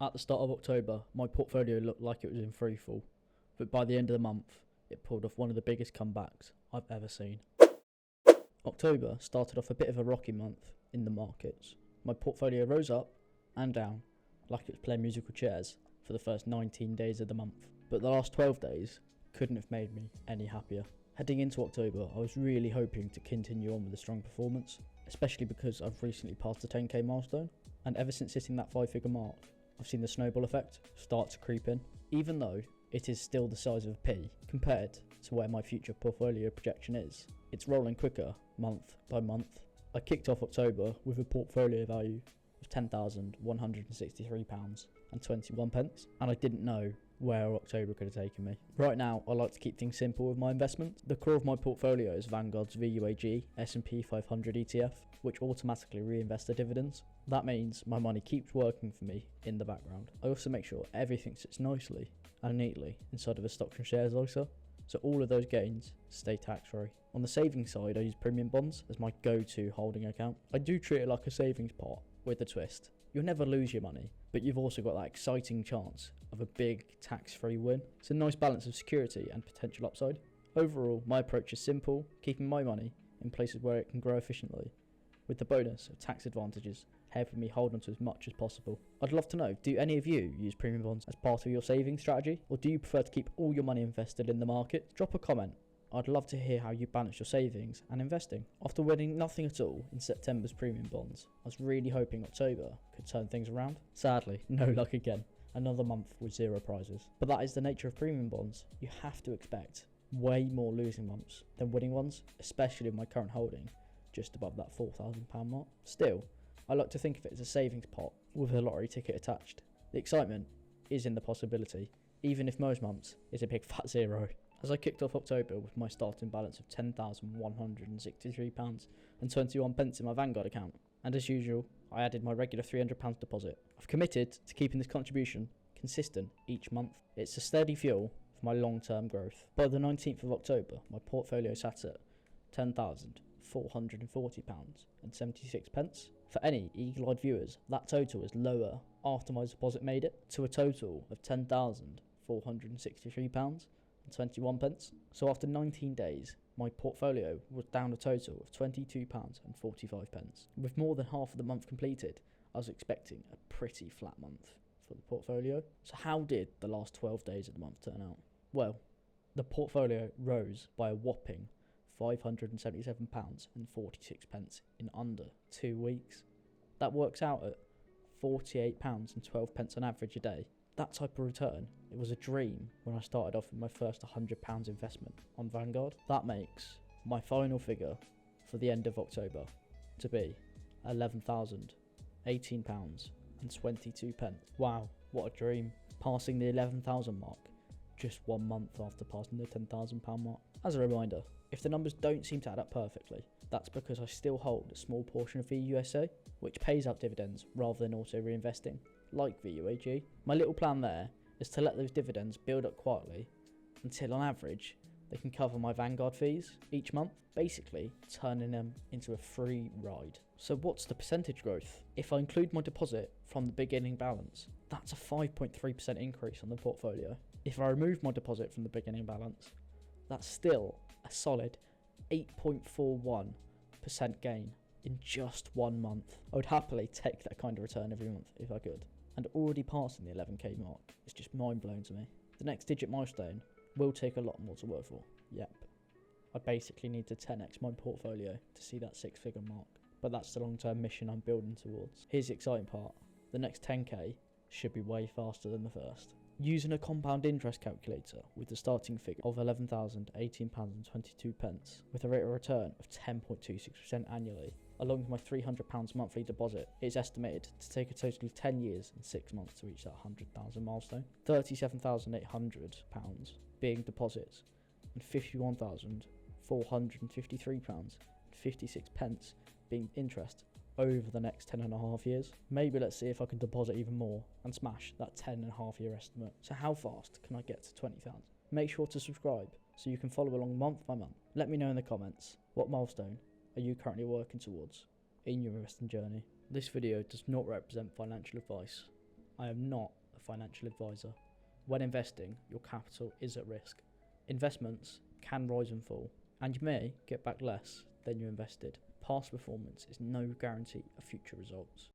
At the start of October, my portfolio looked like it was in freefall, but by the end of the month, it pulled off one of the biggest comebacks I've ever seen. October started off a bit of a rocky month in the markets. My portfolio rose up and down like it was playing musical chairs for the first 19 days of the month, but the last 12 days couldn't have made me any happier. Heading into October, I was really hoping to continue on with a strong performance, especially because I've recently passed the 10k milestone, and ever since hitting that 5-figure mark, I've seen the snowball effect start to creep in, even though it is still the size of a pea compared to where my future portfolio projection is. It's rolling quicker month by month. I kicked off October with a portfolio value of £10,163.21, and I didn't know where October could have taken me. Right now, I like to keep things simple with my investments. The core of my portfolio is Vanguard's VUAG S&P 500 ETF, which automatically reinvests the dividends. That means my money keeps working for me in the background. I also make sure everything sits nicely and neatly inside of a stocks and shares ISA, so all of those gains stay tax-free. On the savings side, I use premium bonds as my go-to holding account. I do treat it like a savings pot with a twist. You'll never lose your money, but you've also got that exciting chance of a big tax-free win. It's a nice balance of security and potential upside. Overall, my approach is simple, keeping my money in places where it can grow efficiently, with the bonus of tax advantages helping me hold on to as much as possible. I'd love to know, do any of you use premium bonds as part of your saving strategy, or do you prefer to keep all your money invested in the market? Drop a comment. I'd love to hear how you balance your savings and investing. After winning nothing at all in September's premium bonds, I was really hoping October could turn things around. Sadly, no luck again. Another month with 0 prizes. But that is the nature of premium bonds. You have to expect way more losing months than winning ones, especially in my current holding, just above that £4,000 mark. Still, I like to think of it as a savings pot with a lottery ticket attached. The excitement is in the possibility, even if most months is a big fat 0. As I kicked off October with my starting balance of £10,163.21 in my Vanguard account, and as usual, I added my regular £300 deposit. I've committed to keeping this contribution consistent each month. It's a steady fuel for my long-term growth. By the 19th of October, my portfolio sat at £10,440.76. For any eagle-eyed viewers, that total is lower after my deposit made it to a total of £10,463.21. So after 19 days, my portfolio was down a total of £22.45. With more than half of the month completed, I was expecting a pretty flat month for the portfolio. So how did the last 12 days of the month turn out? Well, the portfolio rose by a whopping £577.46 in under 2 weeks. That works out at £48.12 on average a day. That type of return, it was a dream when I started off with my first £100 investment on Vanguard. That makes my final figure for the end of October to be £11,018.22. Wow, what a dream. Passing the 11,000 mark just 1 month after passing the £10,000 mark. As a reminder, if the numbers don't seem to add up perfectly, that's because I still hold a small portion of VUSA, which pays out dividends rather than auto reinvesting, like VUAG. My little plan there is to let those dividends build up quietly until on average they can cover my Vanguard fees each month, basically turning them into a free ride. So what's the percentage growth? If I include my deposit from the beginning balance, that's a 5.3% increase on the portfolio. If I remove my deposit from the beginning balance, that's still a solid 8.41% gain in just 1 month. I would happily take that kind of return every month if I could. And already passing the 11k mark is just mind-blowing to me. The next digit milestone will take a lot more to work for. Yep. I basically need to 10x my portfolio to see that 6-figure mark. But that's the long-term mission I'm building towards. Here's the exciting part. The next 10k should be way faster than the first. Using a compound interest calculator with the starting figure of £11,018.22 with a rate of return of 10.26% annually, along with my £300 monthly deposit, it's estimated to take a total of 10 years and 6 months to reach that 100,000 milestone. £37,800 being deposits and £51,453.56 being interest over the next 10.5 years. Maybe let's see if I can deposit even more and smash that 10.5 year estimate. So how fast can I get to 20,000? Make sure to subscribe so you can follow along month by month. Let me know in the comments, what milestone are you currently working towards in your investing journey? This video does not represent financial advice I am not a financial advisor. When investing, your capital is at risk. Investments can rise and fall, and you may get back less than you invested. Past performance is no guarantee of future results.